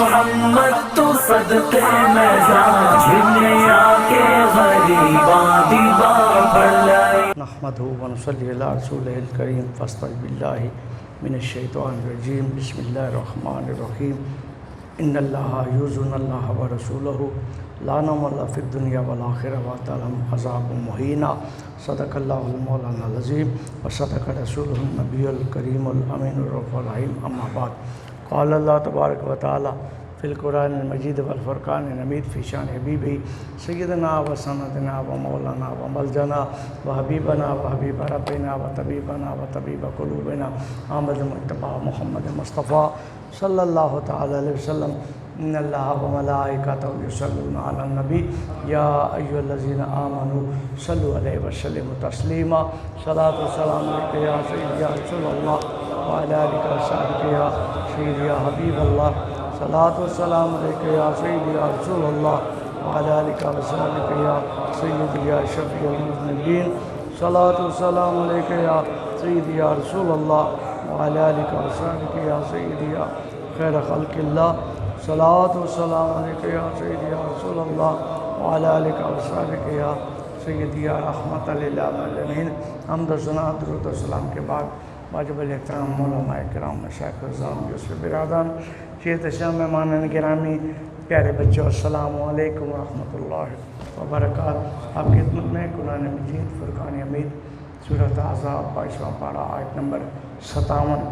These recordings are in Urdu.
محمد تو صدقے میں جان جھنے آکے غریباں دی باں پڑھ لائے. نحمدہ ونصلی علی رسولہ الکریم فاستعذ باللہ من الشیطان الرجیم. بسم اللہ الرحمن الرحیم. ان اللہ یعظون اللہ ورسولہ لا نعم اللہ فی الدنیا والآخرہ واتلہم عذاب مہینہ. صدق اللہ المولانا العظیم وصدق رسولہ النبی الکریم الامین الرؤوف الرحیم. اما بعد. قال اللہ تبارک و تعالی فی القرآن المجید والفرقان الحمید فی شان حبیبہ سیدنا و سندنا و مولانا و ملجنا و حبیبنا و حبیب ربنا و طبیب قلوبنا احمد مجتبی محمد مصطفیٰ صلی اللہ تعالی علیہ وسلم. ان اللہ و ملائکتہ یصلون علی النبی یا ایھا الذین آمنوا صلوا علیہ وسلموا تسلیما. صلاۃ و سلام علیک یا سیدی یا رسول اللہ وعلی آلک و صحبہ یا سیدی یا حبیب اللہ. صلاۃ و سلام علیک یا سیدی یا رسول اللہ وعلی آلک و صحبہ یا سیدی یا شفیع المذنبین. صلاۃ و سلام علیک یا سیدی یا رسول اللہ وعلی آلک و صحبہ یا سیدی یا خیر خلق اللہ. صلاۃ و سلام علیک یا سیدی یا رسول اللہ وعلی آلک و صحبہ یا سیدی یا رحمت للعالمین. حمد و ثنا درود و سلام کے بعد واجب الاحترام مولانا کرام مشائخ اعظام یوسف برادران شیخ شام مہمان گرامی پیارے بچوں السلام علیکم ورحمۃ اللہ وبرکاتہ. آپ کی خدمت میں قرآن مجید فرقان حمید سورۃ احزاب 22واں پارہ آیت نمبر 57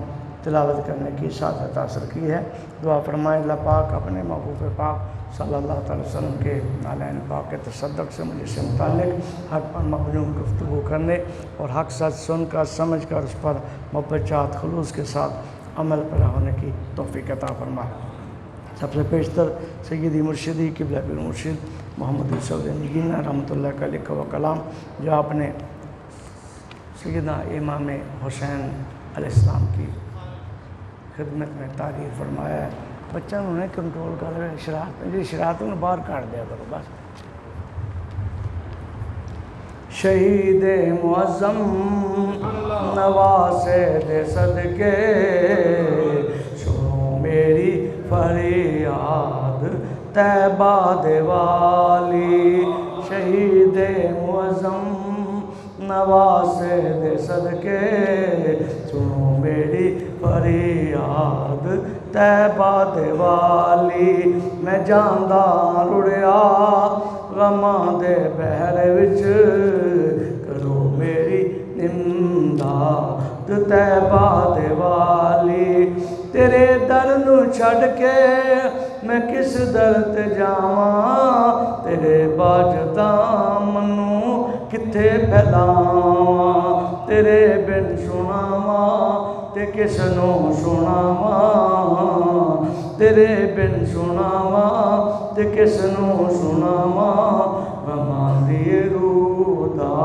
تلاوت کرنے کی سعادت حاصل کی ہے. دعا فرمائیں اللہ پاک اپنے محبوب پاک صلی اللہ تعالی وسلم کے نالین پاک کے تصدق سے مجھے سے متعلق حق پر مبنی گفتگو کرنے اور حق سچ سن کر سمجھ کر اس پر محبت چاہت خلوص کے ساتھ عمل پیرا ہونے کی توفیق عطا فرما. سب سے پیشتر سیدی مرشدی قبلہ پیر مرشد محمد یوسف نگینہ رحمۃ اللہ علیہ و کلام جو آپ نے سیدنا امام حسین علیہ السلام کی خدمت میں تعریف فرمایا ہے. بچہ انہیں کنٹرول کر رہے شرارتوں نے باہر کاٹ دیا کرو بس. شہید معظم نواسے دے صدقے سنو میری فریاد طیبہ دے والی. شہید معظم نواسے دے صدقے سنو میری فریاد طیبہ دے والی. میں جاندہ رڑیا غماں دے بحر وچ کرو میری امداد طیبہ دے والی. تیرے در نو چھڑ کے میں کس در تے جاواں تیرے باجداں منوں کتھے پھیلاواں. تیرے بن سناواں تے کس نوں سناواں تیرے بن سناواں تے کس نوں سناواں. غماں دی روح دا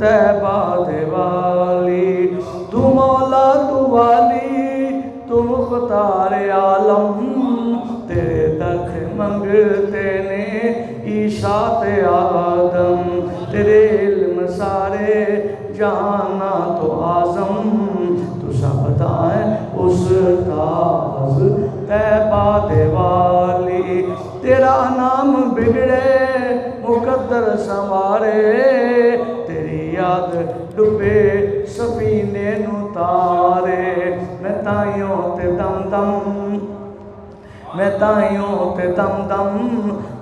طیبہ دے والی. تو مولا تو والی تو مختار عالم تیرے درخ منگتے نے عیسیٰ تے آدم. تیرے علم سارے جہانا تو اعظم تو سب دا ہے استاذ طیبہ دے والی. تیرا نام بگڑے مقدر سنوارے تیری یاد ڈبے سفینے نو تارے. میں تائیوں تے دم دم میں تائیوں تے دم دم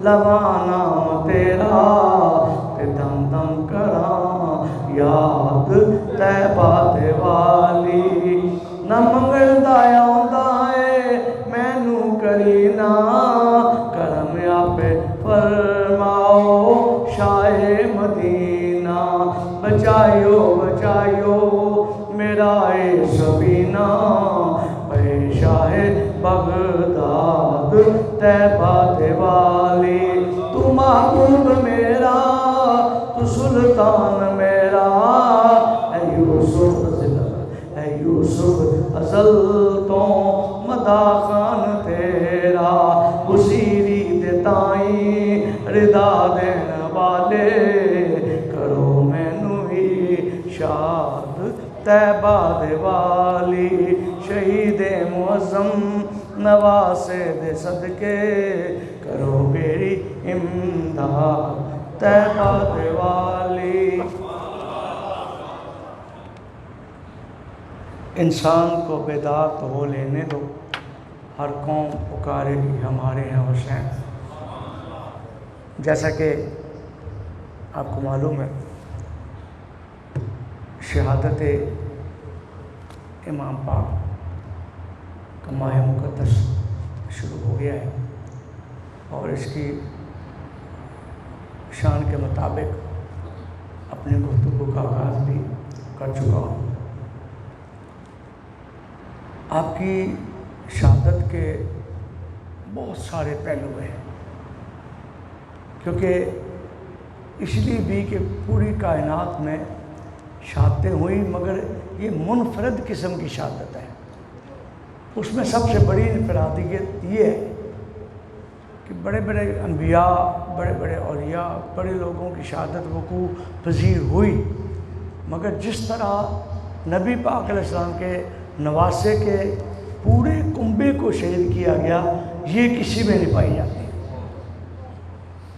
لوانا تیرا تے دم دم کراں یاد طیبہ دے والی. نہ منگل دا آندا ہے مینوں کرینا کرم آپے فرماؤ شاہ مدینہ. بچائیو بچائیو میرا اے سفینہ اے شاہ بغداد طیبہ دے والی. تو محبوب میرا تو سلطان میرا اے یوسف ازل تو مدا خان تیرا. بصیری دے تائیں رضا دین والے کرو مینوں ہی شاد طیبہ دے والی. شہید معظم نواسے دے صدقے کرو میری امداد طیبہ دے والی۔ انسان کو بیدار تو ہو لینے دو، ہر قوم پکارے گی ہمارے ہیں حسین۔ جیسا کہ آپ کو معلوم ہے شہادت امام پاک کا ماہ مقدس شروع ہو گیا ہے، اور اس کی شان کے مطابق اپنی گفتگو کا آغاز بھی کر چکا ہوں۔ آپ کی شہادت کے بہت سارے پہلو ہیں، کیونکہ اس لیے بھی کہ پوری کائنات میں شہادتیں ہوئی، مگر یہ منفرد قسم کی شہادت ہے۔ اس میں سب سے بڑی انفرادیت یہ ہے کہ بڑے بڑے انبیاء، بڑے بڑے اولیاء، بڑے لوگوں کی شہادت وقوع پذیر ہوئی، مگر جس طرح نبی پاک علیہ السلام کے نواسے کے پورے کنبے کو شہید کیا گیا، یہ کسی میں نہیں پائی جاتی۔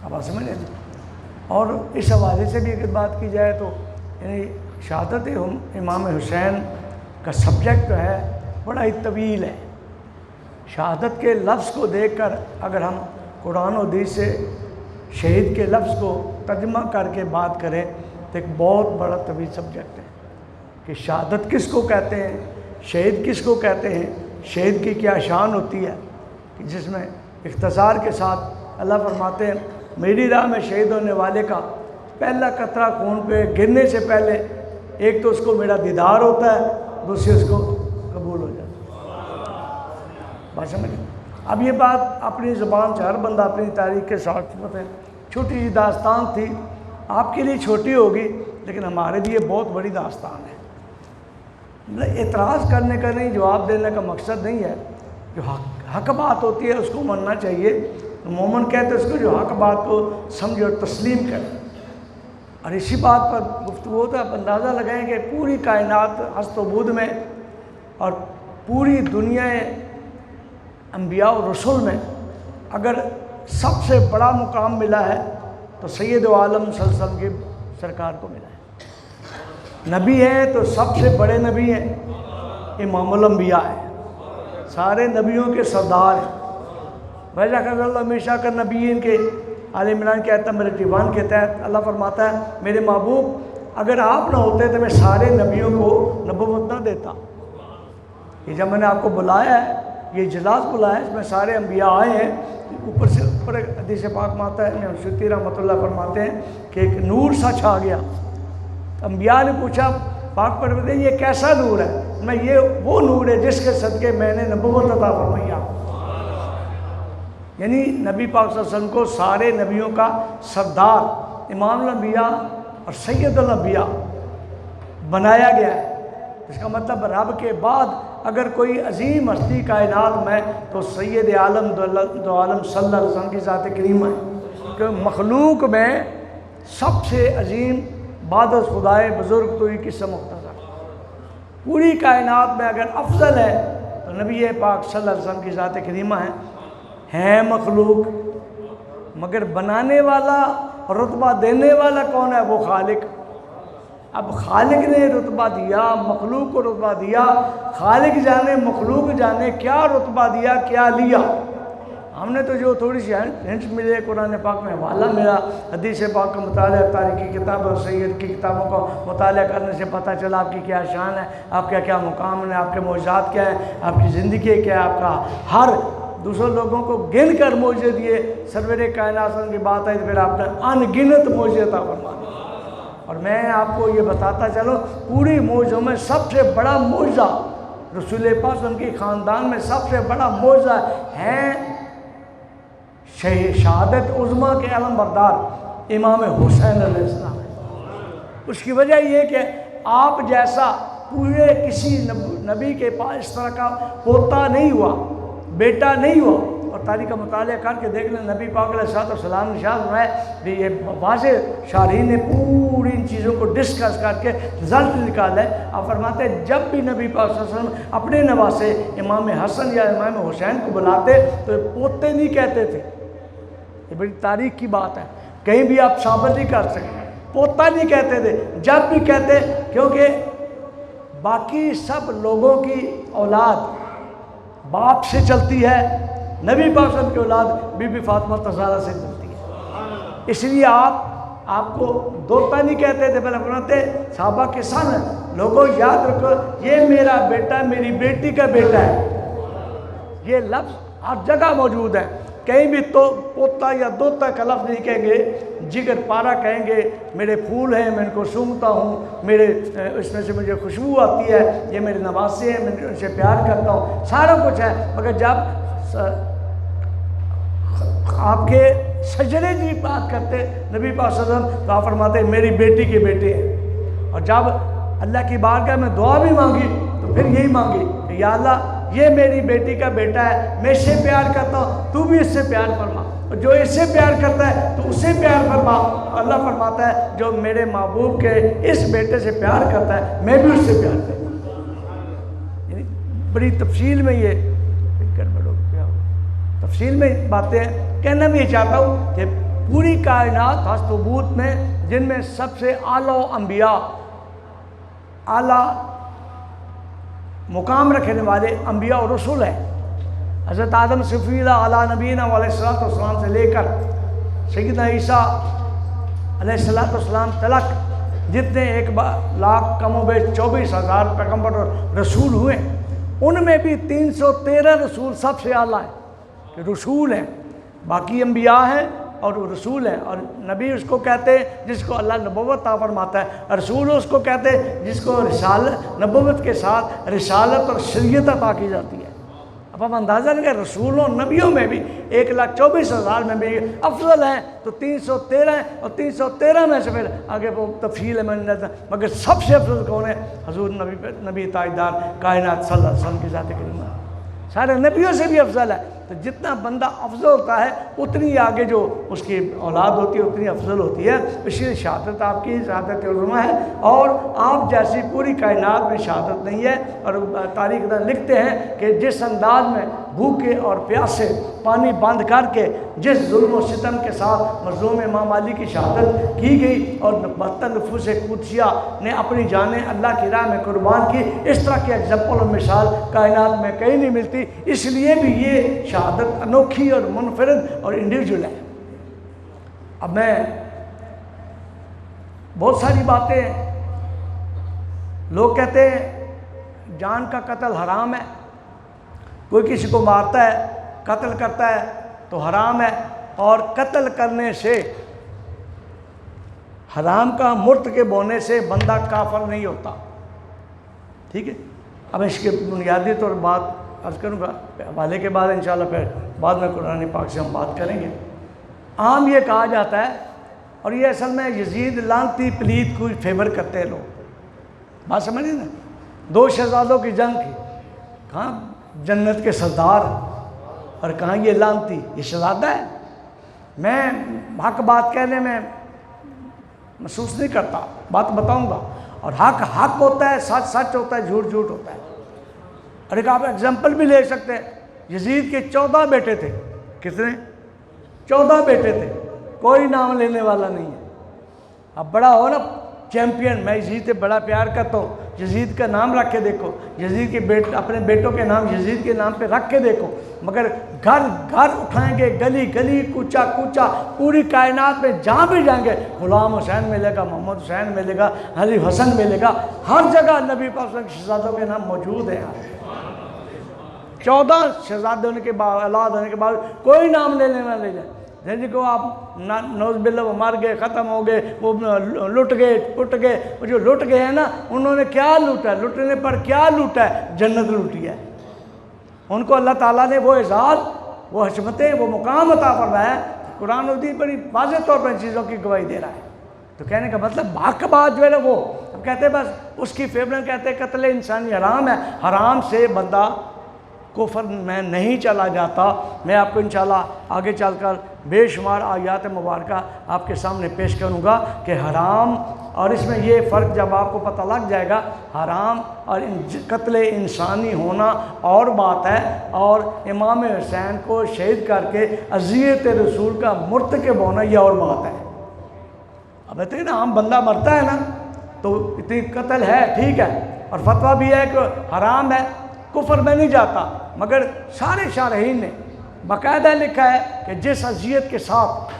اب آپ سمجھ لیں۔ اور اس حوالے سے بھی اگر بات کی جائے تو یعنی شہادت امام حسین کا سبجیکٹ جو ہے بڑا ہی طویل ہے۔ شہادت کے لفظ کو دیکھ کر اگر ہم قرآن و حدیث سے شہید کے لفظ کو ترجمہ کر کے بات کریں تو ایک بہت بڑا طویل سبجیکٹ ہے کہ شہادت کس کو کہتے ہیں، شہید کس کو کہتے ہیں، شہید کی کیا شان ہوتی ہے، کہ جس میں اختصار کے ساتھ اللہ فرماتے ہیں میری راہ میں شہید ہونے والے کا پہلا قطرہ خون پہ گرنے سے پہلے ایک تو اس کو میرا دیدار ہوتا ہے، دوسری اس کو قبول ہو جاتا ہے۔ بات سمجھ؟ اب یہ بات اپنی زبان سے ہر بندہ اپنی تاریخ کے ساتھ ہے۔ چھوٹی سی داستان تھی، آپ کے لیے چھوٹی ہوگی لیکن ہمارے لیے بہت بڑی داستان ہے۔ اعتراض کرنے کا نہیں، جواب دینے کا مقصد نہیں ہے۔ جو حق بات ہوتی ہے اس کو ماننا چاہیے۔ مومن کہتے ہیں اس کو جو حق بات کو سمجھے اور تسلیم کرے، اور اسی بات پر گفتگو تو آپ اندازہ لگائیں کہ پوری کائنات ہست و بود میں اور پوری دنیا انبیاء و رسول میں اگر سب سے بڑا مقام ملا ہے تو سید عالم صلی اللہ علیہ وسلم کی سرکار کو ملا ہے۔ نبی ہیں تو سب سے بڑے نبی ہیں امام الانبیاء ہیں، سارے نبیوں کے سردار ہیں۔ وَإِذَا أَخَذَ اللَّهُ مِيثَاقَ النَّبِيِّينَ کے آل عمران کے آیت نمبر 81 کے تحت اللہ فرماتا ہے میرے محبوب اگر آپ نہ ہوتے تو میں سارے نبیوں کو نبوت نہ دیتا۔ یہ جب میں نے آپ کو بلایا ہے، یہ اجلاس بلایا ہے، اس میں سارے انبیاء آئے ہیں۔ اوپر سے اوپر حدیث پاک میں آتا ہے، امام سیوطی رحمۃ اللہ فرماتے ہیں کہ ایک نور سا چھا گیا۔ انبیاء نے پوچھا پاک پروردگار یہ کیسا نور ہے؟ میں یہ وہ نور ہے جس کے صدقے میں نے نبوت عطا فرمائی آپ کو۔ یعنی نبی پاک صلی اللہ علیہ وسلم کو سارے نبیوں کا سردار، امام الانبیاء اور سید الانبیاء بنایا گیا ہے۔ اس کا مطلب رب کے بعد اگر کوئی عظیم ہستی کائنات میں تو سید عالم دو عالم صلی اللہ علیہ وسلم کی ذات کریمہ ہے، کہ مخلوق میں سب سے عظیم بعد از خدائے بزرگ تو یہ قسم مختصر، پوری کائنات میں اگر افضل ہے تو نبی پاک صلی اللہ علیہ وسلم کی ذات کریمہ ہے مخلوق، مگر بنانے والا رتبہ دینے والا کون ہے؟ وہ خالق۔ اب خالق نے رتبہ دیا، مخلوق کو رتبہ دیا، خالق جانے مخلوق جانے کیا رتبہ دیا، کیا لیا۔ ہم نے تو جو تھوڑی سی ہنٹ ملے قرآن پاک میں حوالہ میرا حدیث پاک کا مطالعہ، تاریخی کتاب اور سید کی کتابوں کا مطالعہ کرنے سے پتہ چلا آپ کی کیا شان ہے، آپ کا کیا مقام ہے، آپ کے معجزات کیا ہیں، آپ کی زندگی کیا ہے، آپ کا ہر دوسرے لوگوں کو گن کر معجزے دیے۔ سرور کائنات کی بات ہے تو پھر آپ نے ان گنت معجزے عطا فرمائے۔ اور میں آپ کو یہ بتاتا چلو پوری معجزوں میں سب سے بڑا معجزہ رسول پاک صلی اللہ علیہ وسلم کے خاندان میں سب سے بڑا معجزہ ہے شہادت عظمیٰ کے علم بردار امام حسین علیہ السلام۔ اس کی وجہ یہ کہ آپ جیسا پورے کسی نبی کے پاس اس طرح کا پوتا نہیں ہوا، بیٹا نہیں ہوا، اور تاریخ کا مطالعہ کر کے دیکھ لیں، نبی پاک علیہ السلام نے شاہ فرمایا کہ یہ واضح شارحین نے پوری ان چیزوں کو ڈسکس کر کے رزلٹ نکالا ہے۔ آپ فرماتے ہیں جب بھی نبی پاک صلی اللہ علیہ وسلم اپنے نواسے امام حسن یا امام حسین کو بلاتے تو پوتے نہیں کہتے تھے، یہ بڑی تاریخ کی بات ہے، کہیں بھی آپ ثابت نہیں کر سکتے، پوتا نہیں کہتے تھے، جب بھی کہتے، کیونکہ باقی سب لوگوں کی اولاد باپ سے چلتی ہے، نبی پاک صلی اللہ علیہ وسلم کی اولاد بی بی فاطمہ زہرا سے چلتی ہے، اس لیے آپ کو دوتا نہیں کہتے تھے، بلکہ فرماتے صحابہ کے سن لوگوں یاد رکھو یہ میرا بیٹا میری بیٹی کا بیٹا ہے، یہ لفظ ہر جگہ موجود ہے، کہیں بھی تو پوتا یا دوتا کا لفظ نہیں کہیں گے، جگر پارا کہیں گے، میرے پھول ہیں میں ان کو سونگھتا ہوں، میرے اس میں سے مجھے خوشبو آتی ہے، یہ میرے نواسے ہیں میں ان سے پیار کرتا ہوں، سارا کچھ ہے، مگر جب آپ کے سجدے کی بات کرتے نبی پاک صلی اللہ علیہ وسلم تو آپ فرماتے میری بیٹی کے بیٹے ہیں، اور جب اللہ کی بارگاہ میں دعا بھی مانگی تو پھر یہی مانگی کہ یا اللہ یہ میری بیٹی کا بیٹا ہے، میں اس سے پیار کرتا ہوں، تو بھی اس سے پیار فرما، اور جو اس سے پیار کرتا ہے تو اس سے پیار فرما۔ اللہ فرماتا ہے جو میرے محبوب کے اس بیٹے سے پیار کرتا ہے میں بھی اس سے پیار کرتا ہوں۔ یعنی بڑی تفصیل میں یہ تفصیل میں باتیں ہیں، کہنا بھی یہ چاہتا ہوں کہ پوری کائنات ثبوت میں جن میں سب سے اعلیٰ انبیاء، اعلیٰ مقام رکھنے والے انبیاء اور رسول ہیں، حضرت آدم صفی اللہ علیہ نبینا علیہ السلام سے لے کر سیدنا عیسیٰ علیہ السلام تلک جتنے 1,00,000 کم و بیش 24,000 پیغمبر اور رسول ہوئے، ان میں بھی 313 رسول سب سے اعلیٰ ہیں کہ رسول ہیں، باقی انبیاء ہیں اور رسول ہیں، اور نبی اس کو کہتے ہیں جس کو اللہ نبوت عطا فرماتا ہے، رسول اس کو کہتے ہیں جس کو رسالت نبوت کے ساتھ رسالت اور شریعت عطا کی جاتی ہے۔ اب ہم اندازہ لیں کہ رسولوں نبیوں میں بھی 1,24,000 میں بھی افضل ہیں تو 313 ہیں، اور 313 میں سے پھر آگے وہ تفصیل ہے، مگر سب سے افضل کون ہے؟ حضور نبی تاجدار کائنات صلی اللہ علیہ وسلم کی ذات کریمہ، سارے نبیوں سے بھی افضل ہے، تو جتنا بندہ افضل ہوتا ہے اتنی آگے جو اس کی اولاد ہوتی ہے اتنی افضل ہوتی ہے، اس لیے شہادت آپ کی شہادت عظمیٰ ہے، اور آپ جیسی پوری کائنات میں شہادت نہیں ہے۔ اور تاریخ دان لکھتے ہیں کہ جس انداز میں بھوکے اور پیاسے پانی بند کر کے جس ظلم و ستم کے ساتھ مظلوم امام علی کی شہادت کی گئی اور 72 نفوس قدسیہ نے اپنی جانیں اللہ کی راہ میں قربان کی، اس طرح کی ایگزامپل اور مثال کائنات میں کہیں نہیں ملتی، اس لیے بھی یہ شہادت انوکھی اور منفرد اور انڈیویجول ہے۔ اب میں بہت ساری باتیں، لوگ کہتے ہیں جان کا قتل حرام ہے، کوئی کسی کو مارتا ہے قتل کرتا ہے تو حرام ہے، اور قتل کرنے سے حرام کا مرتکب ہونے سے بندہ کافر نہیں ہوتا، ٹھیک ہے۔ اب اس کے بنیادی طور بات عرض کروں گا، حوالے کے بعد انشاءاللہ پھر بعد میں قرآن پاک سے ہم بات کریں گے۔ عام یہ کہا جاتا ہے، اور یہ اصل میں یزید لعنتی پلید کو فیور کرتے ہیں لوگ، بات سمجھیں نا، 2 شہزادوں کی جنگ کی، کہاں جنت کے سردار اور کہاں یہ لعنتی، یہ شہزادہ ہے۔ میں حق بات کہنے میں محسوس نہیں کرتا، بات بتاؤں گا، اور حق حق ہوتا ہے، سچ سچ ہوتا ہے، جھوٹ جھوٹ ہوتا ہے۔ اور ایک آپ ایگزامپل بھی لے سکتے ہیں، یزید کے 14 بیٹے تھے، کتنے؟ 14 بیٹے تھے، کوئی نام لینے والا نہیں ہے۔ اب بڑا ہو نا چیمپئن، میں یزید سے بڑا پیار کرتا ہوں، یزید کا نام رکھ کے دیکھو، یزید کے اپنے بیٹوں کے نام یزید کے نام پہ رکھ کے دیکھو، مگر گھر گھر اٹھائیں گے، گلی گلی کوچا کوچا، پوری کائنات میں جہاں بھی جائیں گے غلام حسین ملے گا، محمد حسین ملے گا، علی حسن ملے گا، ہر جگہ نبی پاک صلی اللہ علیہ وسلم کے شہزادوں کے نام موجود ہیں۔ 14 شہزادے ہونے کے بعد، اولاد ہونے کے بعد کوئی نام لینے نہ لے جائے، جن کو آپ نوز باللہ وہ مر گئے، ختم ہو گئے، وہ لٹ گئے پٹ گئے، وہ جو لٹ گئے ہیں نا، انہوں نے کیا لوٹا ہے؟ لٹنے پر کیا لوٹا ہے؟ جنت لوٹی ہے۔ ان کو اللہ تعالیٰ نے وہ اعزاز، وہ حشمتیں، وہ مقام عطا فرمایا ہے۔ قرآن حدیث بڑی واضح طور پر ان چیزوں کی گواہی دے رہا ہے۔ تو کہنے کا مطلب حق بات جو ہے نا، وہ اب کہتے ہیں بس اس کی فیورن کہتے ہیں قتل انسانی حرام ہے، حرام سے بندہ کفر میں نہیں چلا جاتا۔ میں آپ کو انشاءاللہ آگے چل کر بے شمار آیات مبارکہ آپ کے سامنے پیش کروں گا کہ حرام، اور اس میں یہ فرق جب آپ کو پتہ لگ جائے گا، حرام اور قتل انسانی ہونا اور بات ہے، اور امام حسین کو شہید کر کے اذیت رسول کا مرتکب ہونا یہ اور بات ہے۔ اب کہتے ہیں نا عام بندہ مرتا ہے نا تو اتنی قتل ہے، ٹھیک ہے، اور فتویٰ بھی ہے کہ حرام ہے، کفر میں نہیں جاتا، مگر سارے شارحین نے باقاعدہ لکھا ہے کہ جس اذیت کے ساتھ،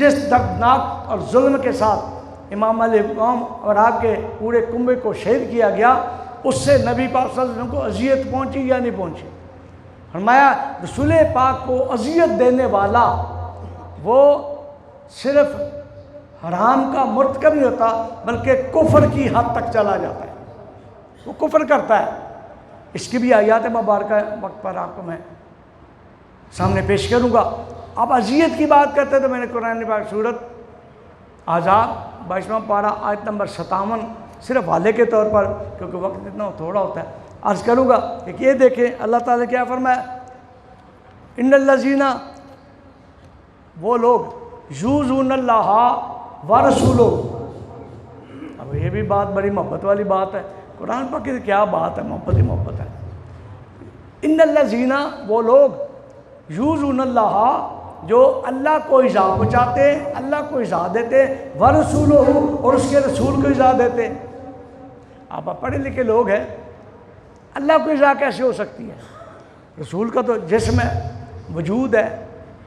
جس دردناک اور ظلم کے ساتھ امام علیہ السلام اور آپ کے پورے کنبے کو شہید کیا گیا، اس سے نبی پاک صلی اللہ علیہ وسلم کو اذیت پہنچی یا نہیں پہنچی؟ فرمایا رسول پاک کو اذیت دینے والا وہ صرف حرام کا مرتکب نہیں ہوتا بلکہ کفر کی حد تک چلا جاتا ہے، وہ کفر کرتا ہے۔ اس کی بھی آیات مبارکہ وقت پر آپ کو میں سامنے پیش کروں گا۔ اب اذیت کی بات کرتے تو میں نے قرآن پاک سورت احزاب 22واں پارہ آیت نمبر 57 صرف حوالے کے طور پر، کیونکہ وقت اتنا تھوڑا ہوتا ہے، عرض کروں گا کہ یہ دیکھیں اللہ تعالیٰ کیا فرمایا، ان الذین، وہ لوگ یؤذون اللہ ورسولہ۔ اب یہ بھی بات بڑی محبت والی بات ہے، قرآن پاک کی کیا بات ہے، محبت ہی محبت ہے۔ ان الذین، وہ لوگ یؤذون اللہ، جو اللہ کو ایذا پہنچاتے، اللہ کو ایذا دیتے، ورسولہ، اور اس کے رسول کو ایذا دیتے۔ آپ پڑھے لکھے لوگ ہیں، اللہ کو ایذا کیسے ہو سکتی ہے؟ رسول کا تو جسم ہے، وجود ہے،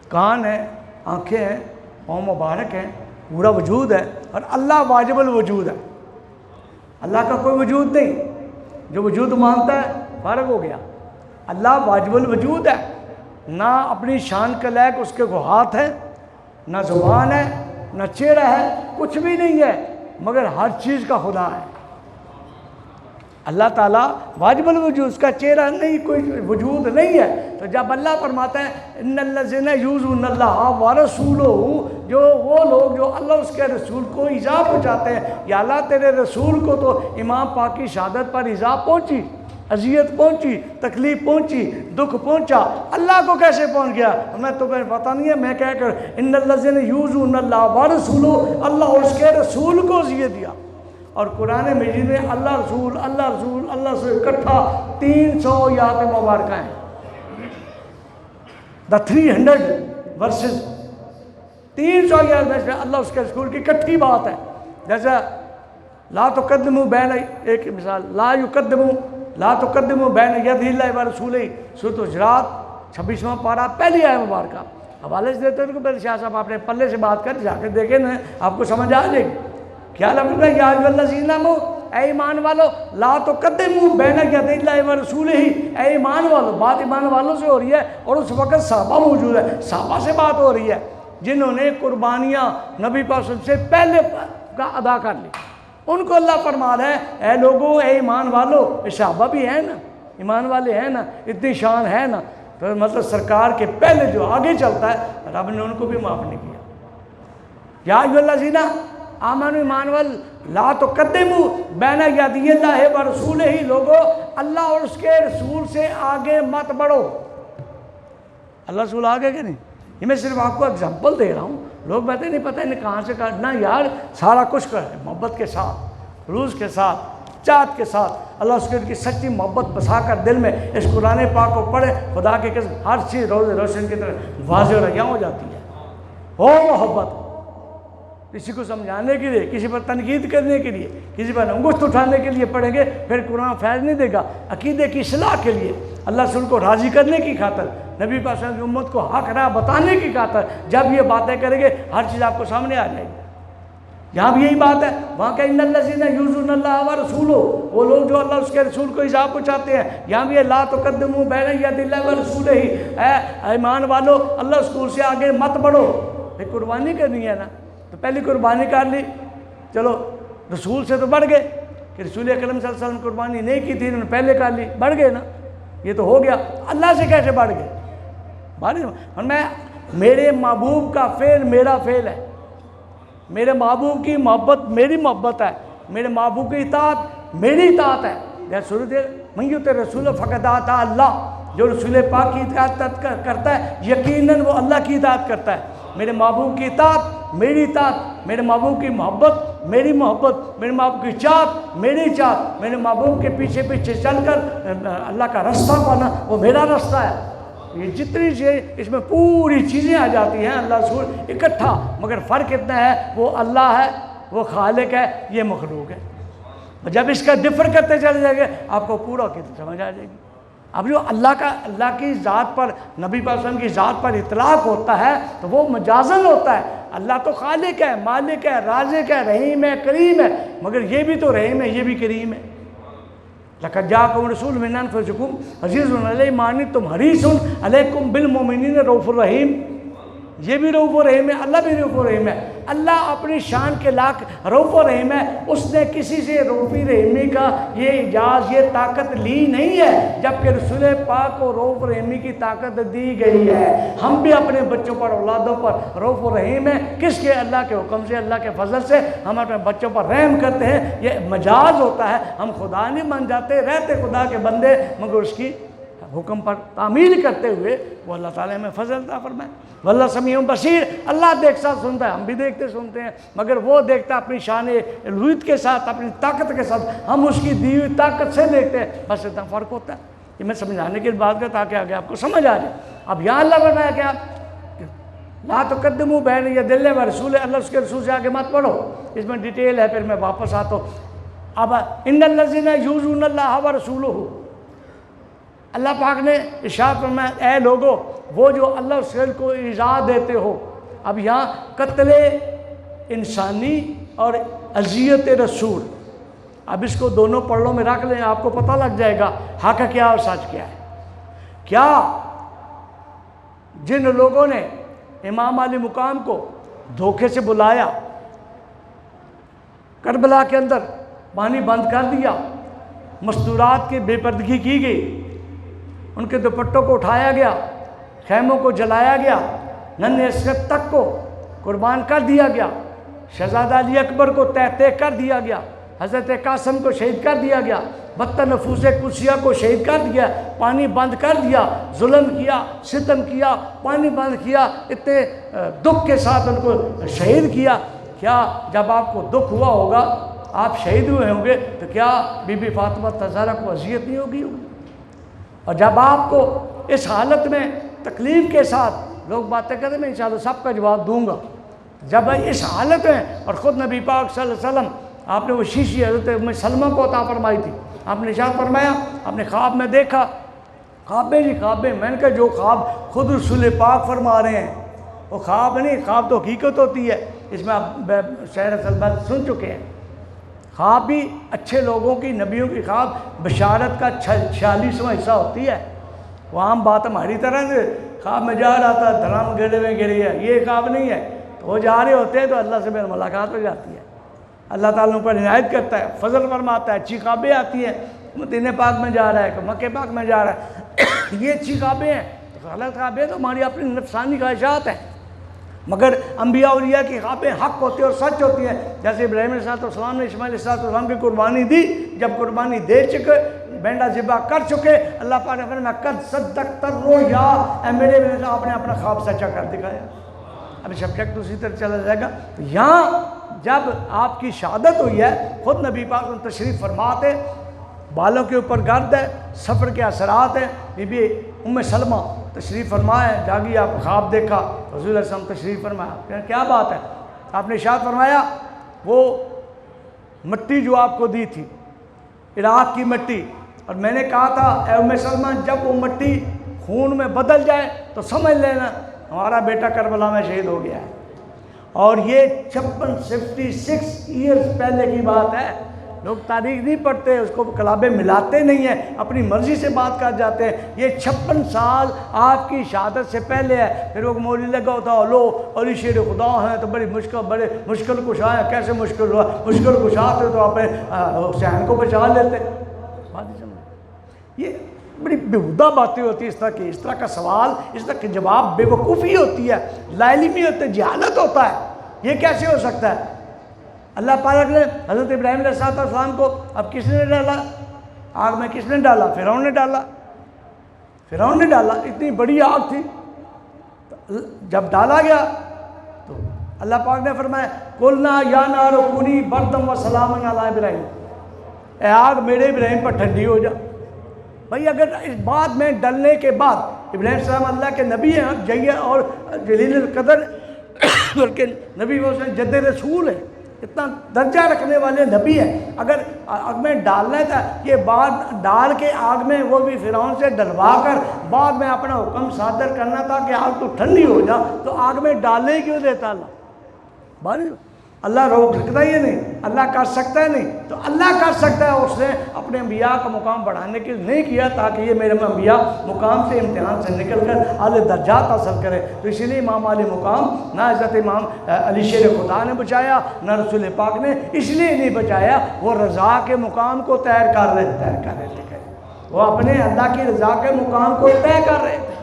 کان ہے، آنکھیں ہیں، پاؤں مبارک ہیں، پورا وجود ہے، اور اللہ واجب الوجود ہے۔ اللہ کا کوئی وجود نہیں، جو وجود مانتا ہے فارغ ہو گیا۔ اللہ واجب الوجود ہے، نہ اپنی شان کا لائق اس کے کو ہاتھ ہے، نہ زبان ہے، نہ چہرہ ہے، کچھ بھی نہیں ہے، مگر ہر چیز کا خدا ہے۔ اللہ تعالیٰ واجب الوجود، اس کا چہرہ نہیں، کوئی وجود نہیں ہے۔ تو جب اللہ فرماتا ہے ان الذین یؤذون اللہ ورسولہ، جو وہ لوگ جو اللہ اس کے رسول کو ایذا پہنچاتے ہیں، یا اللہ تیرے رسول کو تو امام پاک کی شہادت پر ایذا پہنچی، اذیت پہنچی، تکلیف پہنچی، دکھ پہنچا، اللہ کو کیسے پہنچ گیا؟ ہمیں تمہیں پتہ نہیں ہے، میں کہہ کر ان الذین یؤذون اللہ ورسولہ، اللہ اور اس کے رسول کو اذیت دیا۔ اور قرآن مجید میں اللہ رسول اللہ رسول اللہ سے اکٹھا 300 آیات مبارکہ ہیں، دا 300 ورسز، 300 آیات میں اللہ اس کے رسول کی اکٹھی بات ہے۔ جیسا لا تقدموا بین، ایک مثال، لا تقدموا بین یدی اللہ ورسولہ، سورۃ حجرات 26واں پارہ پہلی آیت مبارکہ۔ حوالے سے دیتے ہیں کہ شاہ صاحب آپ نے پلے سے بات کر جا کے دیکھیں نا، آپ کو سمجھ آ جائے گی۔ کیا لفظ ہے؟ یا ایھا الذین آمنوا، اے ایمان والو، لا تقدموا بین یدی اللہ ورسولہ، اے ایمان والو، بات ایمان والوں سے ہو رہی ہے، اور اس وقت صحابہ موجود ہے، صحابہ سے بات ہو رہی ہے جنہوں نے قربانیاں نبی پاک صلی اللہ علیہ وسلم سے پہلے کا ادا کر لی، ان کو اللہ فرما رہا ہے اے لوگوں، اے ایمان والو، صحابہ بھی ہیں نا، ایمان والے ہیں نا، اتنی شان ہے نا، تو مطلب سرکار کے پہلے جو آگے چلتا ہے رب نے ان کو بھی معاف نہیں کیا۔ یا ایھا الذین آمنوا، ایمان وال، لا تقدموا بین یدی اللہ ورسولہ، لوگوں اللہ اور اس کے رسول سے آگے مت بڑھو۔ اللہ رسول آگے کہ نہیں؟ یہ میں صرف آپ کو اگزامپل دے رہا ہوں، لوگ بہتے نہیں پتہ انہیں کہاں سے کرنا، یار سارا کچھ کر محبت کے ساتھ، روز کے ساتھ، چاہت کے ساتھ، اللہ اس کی سچی محبت بسا کر دل میں اس قرآن پاک کو پڑھے، خدا کے قسم ہر چیز روز روشن کی طرح واضح اور عیاں ہو جاتی ہے۔ ہو محبت کسی کو سمجھانے کے لیے، کسی پر تنقید کرنے کے لیے، کسی پر انگشت اٹھانے کے لیے پڑھیں گے، پھر قرآن فیض نہیں دے گا۔ عقیدے کی اصلاح کے لیے، اللہ رسول کو راضی کرنے کی خاطر، نبی پاک صلی اللہ علیہ وسلم کی امت کو حق راہ بتانے کی خاطر جب یہ باتیں کریں گے، ہر چیز آپ کو سامنے آ جائے گی۔ یہاں بھی یہی بات ہے، وہاں کہ ان الذین یؤذون اللہ ورسولہ، وہ لوگ جو اللہ اس کے رسول کو ایذا پہنچاتے ہیں۔ یہاں بھی لا تقدموا بین یدی اللہ ورسولہ، اے ایمان والو، اللہ رسول سے آگے مت بڑھو۔ پھر قربانی کرنی ہے نا، تو پہلی قربانی کر لی، چلو رسول سے تو بڑھ گئے کہ رسول اکرم صلی اللہ علیہ وسلم قربانی نہیں کی تھی، انہوں نے پہلے کر لی، بڑھ گئے نا، یہ تو ہو گیا۔ اللہ سے کیسے بڑھ گئے؟ اور میں، میرے محبوب کا فعل میرا فعل ہے، میرے محبوب کی محبت میری محبت ہے، میرے محبوب کی اطاعت میری اطاعت ہے۔ جیسے سورۃ من یطع الرسول فقد اطاع اللہ، جو رسول پاک کی اطاعت کرتا ہے یقیناً وہ اللہ کی اطاعت کرتا ہے۔ میرے محبوب کی اطاعت میری اطاعت، میرے محبوب کی محبت میری محبت، میرے محبوب کی چاہت میری چاہت، میرے محبوب کے پیچھے پیچھے چل کر اللہ کا راستہ پانا وہ میرا راستہ ہے۔ یہ جتنی چیزیں اس میں پوری چیزیں آ جاتی ہیں اللہ رسول اکٹھا، مگر فرق اتنا ہے وہ اللہ ہے، وہ خالق ہے، یہ مخلوق ہے۔ جب اس کا ڈفر کرتے چلے جائیں گے آپ کو پورا کتنا سمجھ آ جائے گی۔ اب جو اللہ کی ذات پر، نبی پاک صلی اللہ علیہ وسلم کی ذات پر اطلاق ہوتا ہے تو وہ مجازن ہوتا ہے۔ اللہ تو خالق ہے، مالک ہے، رازق ہے، رحیم ہے، کریم ہے، مگر یہ بھی تو رحیم ہے، یہ بھی کریم ہے۔ لَقَدْ جَاءَكُمْ رَسُولٌ مِّنْ أَنفُسِكُمْ عَزِيزٌ عَلَيْهِ مَا عَنِتُّمْ حَرِيصٌ عَلَيْكُمْ بِالْمُؤْمِنِينَ رَءُوفٌ رَحِيمٌ۔ یہ بھی رؤوف و رحیم ہے، اللہ بھی رؤوف و رحیم ہے۔ اللہ اپنی شان کے لاکھ رؤوف و رحیم ہے، اس نے کسی سے رؤوفی رحیمی کا یہ اعجاز، یہ طاقت لی نہیں ہے، جبکہ رسول پاک کو رؤوف و رحیمی کی طاقت دی گئی ہے۔ ہم بھی اپنے بچوں پر، اولادوں پر رؤوف و رحیم ہیں، کس کے؟ اللہ کے حکم سے، اللہ کے فضل سے ہم اپنے بچوں پر رحم کرتے ہیں۔ یہ مجاز ہوتا ہے، ہم خدا نہیں بن جاتے، رہتے خدا کے بندے، مگر اس کی حکم پر تعمیل کرتے ہوئے وہ اللہ تعالیٰ ہمیں فضل عطا فرمائے۔ واللہ سمیع بصیر، اللہ دیکھتا سنتا ہے، ہم بھی دیکھتے سنتے ہیں، مگر وہ دیکھتا اپنی شان الوہیت کے ساتھ، اپنی طاقت کے ساتھ، ہم اس کی دی ہوئی طاقت سے دیکھتے ہیں، بس اتنا فرق ہوتا ہے۔ یہ میں سمجھانے کی بات کرتا تاکہ آگے آپ کو سمجھ آ جائے۔ اب یہاں اللہ فرمایا کہ آپ لا تقدموا بین یدی اللہ ورسولہ، اللہ اس کے رسول سے آگے مت پڑھو، اس میں ڈیٹیل ہے، پھر میں واپس آتا ہوں۔ اب ان الذین یؤذون اللہ ورسولہ، اللہ پاک نے ارشاد فرمایا اے لوگو وہ جو اللہ رسول کو ایذا دیتے ہو۔ اب یہاں قتل انسانی اور اذیت رسول، اب اس کو دونوں پلڑوں میں رکھ لیں، آپ کو پتہ لگ جائے گا حق کیا اور سچ کیا ہے۔ کیا جن لوگوں نے امام علی مقام کو دھوکے سے بلایا، کربلا کے اندر پانی بند کر دیا، مستورات کی بے پردگی کی گئی، ان کے دوپٹوں کو اٹھایا گیا، خیموں کو جلایا گیا، ننھے اصغر تک کو قربان کر دیا گیا، شہزادہ علی اکبر کو تہ کر دیا گیا، حضرت قاسم کو شہید کر دیا گیا، بدتر نفوس قدسیہ کو شہید کر دیا، پانی بند کر دیا، ظلم کیا، ستم کیا، پانی بند کیا، اتنے دکھ کے ساتھ ان کو شہید کیا۔ کیا جب آپ کو دکھ ہوا ہوگا، آپ شہید ہوئے ہوں گے، تو کیا بی بی فاطمہ زہرا کو اذیت نہیں ہوگی؟ اور جب آپ کو اس حالت میں تکلیف کے ساتھ لوگ باتیں کرتے ہیں، میں انشاءاللہ سب کا جواب دوں گا، جب اس حالت میں، اور خود نبی پاک صلی اللہ علیہ وسلم آپ نے وہ شیشی حضرت ام سلمہ کو عطا فرمائی تھی، آپ نے ارشاد فرمایا، آپ نے خواب میں دیکھا، خواب میں جی خواب میں، میں نے کہا جو خواب خود رسول پاک فرما رہے ہیں وہ خواب نہیں، خواب تو حقیقت ہوتی ہے، اس میں آپ شعر سلمہ سن چکے ہیں۔ خواب بھی اچھے لوگوں کی، نبیوں کی خواب بشارت کا 46واں حصہ ہوتی ہے۔ وہ عام بات ہماری طرح سے خواب میں جا رہا تھا دھڑام گڑے میں گری ہے، یہ خواب نہیں ہے، تو وہ جا رہے ہوتے ہیں تو اللہ سے میری ملاقات ہو جاتی ہے، اللہ تعالیٰ پر عنایت کرتا ہے، فضل فرماتا ہے، اچھی خوابیں آتی ہیں، مدینہ پاک میں جا رہا ہے کہ مکہ پاک میں جا رہا ہے، یہ اچھی خوابیں ہیں۔ غلط خوابیں تو ہماری اپنی نفسانی خواہشات ہیں، مگر انبیاء اولیاء کی خوابیں حق ہوتی ہیں اور سچ ہوتی ہیں۔ جیسے ابراہیم علیہ السلام نے اسماعیل علیہ السلام کی قربانی دی، جب قربانی دے چکے، بینڈا ذبح کر چکے، اللہ پاک نے فرمایا قد صدقت الرؤیا، اے میرے بیٹا آپ نے اپنا خواب سچا کر دکھایا۔ اب سبجیکٹ اسی طرح چلا جائے گا۔ یہاں جب آپ کی شہادت ہوئی ہے، خود نبی پاک نے تشریف فرماتے، بالوں کے اوپر گرد ہے، سفر کے اثرات ہیں، بی بی ام سلمہ تشریف فرمائے، جاگی آپ خواب دیکھا، رسول اللہ صلی اللہ علیہ وسلم تشریف فرمایا، کیا بات ہے؟ آپ نے ارشاد فرمایا وہ مٹی جو آپ کو دی تھی، عراق کی مٹی، اور میں نے کہا تھا اے ام سلمہ جب وہ مٹی خون میں بدل جائے تو سمجھ لینا ہمارا بیٹا کربلا میں شہید ہو گیا ہے۔ اور یہ 56 ایئرز پہلے کی بات ہے، لوگ تاریخ نہیں پڑھتے، اس کو کلابیں ملاتے نہیں ہیں، اپنی مرضی سے بات کر جاتے ہیں۔ یہ 56 سال آپ کی شہادت سے پہلے ہے۔ پھر وہ مولوی لگا ہوتا لو علی شیر خدا ہیں تو بڑے مشکل کشا ہیں، کیسے مشکل ہوا؟ مشکل کشا تھے تو آپ حسین کو بچا لیتے۔ بات نہیں سمجھ، یہ بڑی بےہودہ باتیں ہوتی ہیں اس طرح کی، اس طرح کا سوال، اس طرح کے جواب بے وقوفی ہوتی ہے، لا علمی ہوتی ہے، جہالت ہوتا ہے۔ یہ کیسے ہو سکتا ہے؟ اللہ پاک نے حضرت ابراہیم علیہ السلام کو اب کس نے ڈالا؟ آگ میں کس نے ڈالا؟ فرعون نے ڈالا، فرعون نے ڈالا، اتنی بڑی آگ تھی۔ جب ڈالا گیا تو اللہ پاک نے فرمایا قُلْنَا يَا نَارُ كُونِي بَرْدًا وَسَلَامًا عَلَىٰ إِبْرَاهِيمَ، اے آگ میرے ابراہیم پر ٹھنڈی ہو جا۔ بھائی اگر اس بات میں ڈلنے کے بعد، ابراہیم السلام اللہ کے نبی ہیں جیہ اور جلیل القدر، بلکہ نبی وہ جد رسول ہے، اتنا درجہ رکھنے والے نبی ہیں، اگر آگ میں ڈالنا تھا یہ بات ڈال کے آگ میں وہ بھی فرعون سے ڈلوا کر بعد میں اپنا حکم صادر کرنا تھا کہ آگ تو ٹھنڈی ہو جا، تو آگ میں ڈالنے کیوں دیتا اللہ؟ اللہ روک سکتا ہے یہ نہیں، اللہ کر سکتا ہے نہیں، تو اللہ کر سکتا ہے، اس نے اپنے انبیاء کا مقام بڑھانے کے لیے نہیں کیا تاکہ یہ میرے انبیاء مقام سے امتحان سے نکل کر اعلی درجات حاصل کرے۔ تو اسی لیے امام علی مقام نہ حضرت امام علی شیر خدا نے بچایا نہ رسول پاک نے، اس لیے نہیں بچایا، وہ رضا کے مقام کو طے کر رہے تھے، وہ اپنے اللہ کی رضا کے مقام کو طے کر رہے تھے۔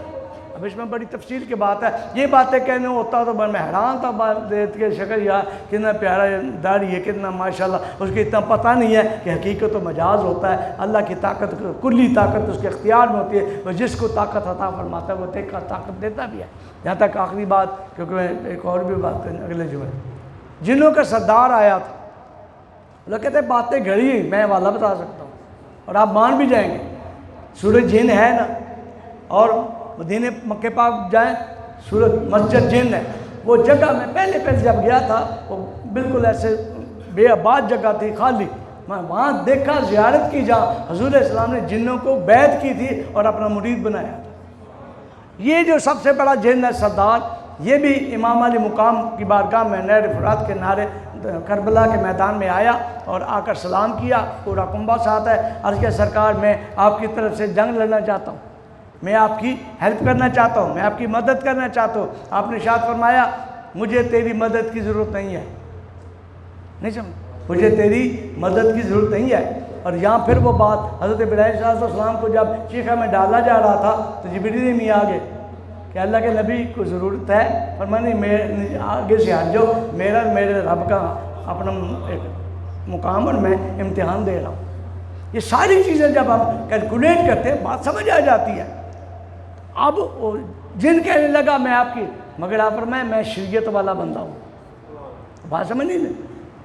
اب اس میں بڑی تفصیل کی بات ہے، یہ باتیں کہنے ہوتا تو میں حیران تھا بات دیکھ کے، شکل یا کتنا پیارا داڑھی ہے، کتنا ماشاءاللہ، اس کو اتنا پتہ نہیں ہے کہ حقیقت و مجاز ہوتا ہے۔ اللہ کی طاقت، کلی طاقت اس کے اختیار میں ہوتی ہے، وہ جس کو طاقت عطا فرماتا ہے وہ دیکھ کر طاقت دیتا بھی ہے۔ یہاں تک آخری بات، کیونکہ میں ایک اور بھی بات کریں اگلے جمعے، جنوں کا سردار آیا تھا، اللہ کہتے ہیں باتیں گھڑی میں والا بتا سکتا ہوں اور آپ مان بھی جائیں گے، سورج جن ہے نا، اور مدینہ مکہ پاک جائیں، سورج مسجد جن ہے، وہ جگہ میں پہلے جب گیا تھا وہ بالکل ایسے بے آباد جگہ تھی، خالی، میں وہاں دیکھا زیارت کی جہاں حضور السلام نے جنوں کو بیعت کی تھی اور اپنا مرید بنایا تھا۔ یہ جو سب سے بڑا جن ہے سردار، یہ بھی امام علی مقام کی بارگاہ میں نہر فرات کے کنارے کربلا کے میدان میں آیا اور آ کر سلام کیا، پورا کنبہ ساتھ ہے، عرض کیا سرکار میں آپ کی طرف سے جنگ لڑنا چاہتا ہوں، میں آپ کی ہیلپ کرنا چاہتا ہوں، میں آپ کی مدد کرنا چاہتا ہوں۔ آپ نے ارشاد فرمایا مجھے تیری مدد کی ضرورت نہیں ہے، نہیں سمجھ، مجھے تیری مدد کی ضرورت نہیں ہے۔ اور یہاں پھر وہ بات حضرت ابراہیم صلی اللہ علیہ وسلم کو جب چیخا میں ڈالا جا رہا تھا تو جبریل میں آگے کہ اللہ کے نبی کو ضرورت ہے، فرمایا نہیں، آگے سے ہٹ جاؤ، میرے رب کا اپنا ایک مقام اور میں امتحان دے رہا ہوں۔ یہ ساری چیزیں جب ہم کیلکولیٹ کرتے ہیں بات سمجھ آ جاتی ہے۔ اب جن کہنے لگا میں آپ کی، مگر آپ فرمائے میں شریعت والا بندہ ہوں، بات سمجھ نہیں،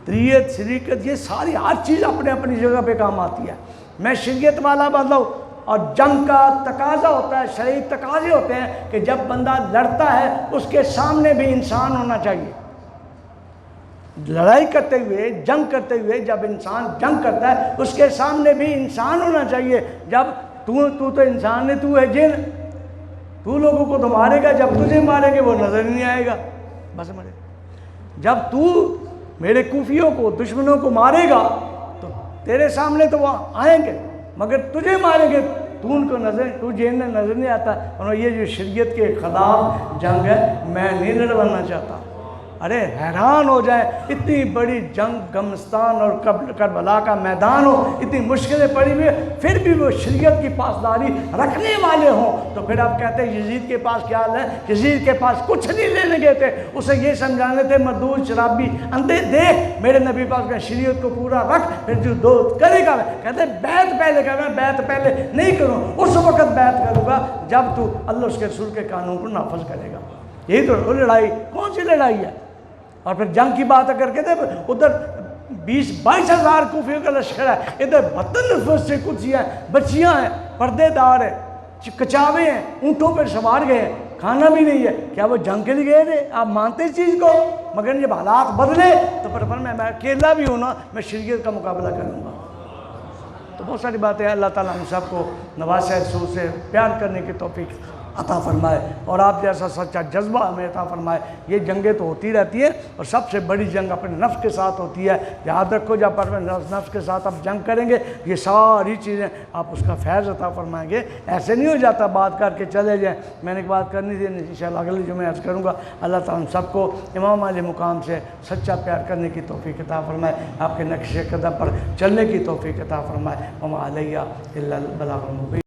تریت شریعت یہ ساری ہر چیز اپنے اپنی جگہ پہ کام آتی ہے۔ میں شریعت والا بندہ ہوں، اور جنگ کا تقاضا ہوتا ہے، شرعی تقاضے ہوتے ہیں کہ جب بندہ لڑتا ہے اس کے سامنے بھی انسان ہونا چاہیے۔ لڑائی کرتے ہوئے، جنگ کرتے ہوئے جب انسان جنگ کرتا ہے اس کے سامنے بھی انسان ہونا چاہیے۔ جب تو انسان ہے، تو ہے جن، تو لوگوں کو تو مارے گا، جب تجھے مارے گے وہ نظر نہیں آئے گا، بس مرے۔ جب تو میرے کوفیوں کو، دشمنوں کو مارے گا تو تیرے سامنے تو وہ آئیں گے، مگر تجھے ماریں گے، تو ان کو تو جن نظر نہیں آتا۔ اور یہ جو شریعت کے خلاف جنگ ہے میں نہیں لڑوانا چاہتا۔ ارے حیران ہو جائیں، اتنی بڑی جنگ گمستان اور کربلا کا میدان ہو، اتنی مشکلیں پڑی ہوئی، پھر بھی وہ شریعت کی پاسداری رکھنے والے ہوں، تو پھر آپ کہتے ہیں یزید کے پاس کیا حال ہے؟ یزید کے پاس کچھ نہیں لینے گئے تھے، اسے یہ سمجھانے تھے مردود شرابی اندھے دیکھ میرے نبی پاک کا شریعت کو پورا رکھ، پھر جو دو کرے گا۔ کہتے ہیں بیعت پہلے کرنا، بیعت پہلے نہیں کروں، اس وقت بیعت کروں گا جب تو اللہ اس کے رسول کے قانون کو نافذ کرے گا۔ یہی تو لڑائی، کون سی لڑائی ہے؟ اور پھر جنگ کی بات اگر کہتے ہیں ادھر 20-22 ہزار کوفیوں کا لشکر ہے، ادھر 72 نفس سے کچیاں ہیں، بچیاں ہیں، پردے دار ہیں، کچاوے ہیں، اونٹوں پر سوار گئے ہیں، کھانا بھی نہیں ہے۔ کیا وہ جنگ کے لیے گئے تھے؟ آپ مانتے اس چیز کو؟ مگر جب حالات بدلے تو پھر میں اکیلا بھی ہوں نا، میں شریعت کا مقابلہ کروں گا۔ تو بہت ساری باتیں اللہ تعالیٰ ہم سب کو نواسۂ رسول سے پیار کرنے کی توفیق عطا فرمائے، اور آپ جیسا سچا جذبہ ہمیں عطا فرمائے۔ یہ جنگیں تو ہوتی رہتی ہیں، اور سب سے بڑی جنگ اپنے نفس کے ساتھ ہوتی ہے۔ یاد رکھو جب اپنے نفس کے ساتھ آپ جنگ کریں گے یہ ساری چیزیں آپ اس کا فیض عطا فرمائیں گے۔ ایسے نہیں ہو جاتا بات کر کے چلے جائیں۔ میں نے ایک بات کرنی تھی، انشاءاللہ اگلے جمعے عرض کروں گا۔ اللہ تعالیٰ ہم سب کو امام علی مقام سے سچا پیار کرنے کی توفیق عطا فرمائے، آپ کے نقش قدم پر چلنے کی توفیق عطا فرمائے۔ وما علیہ الا البلاغ المبین۔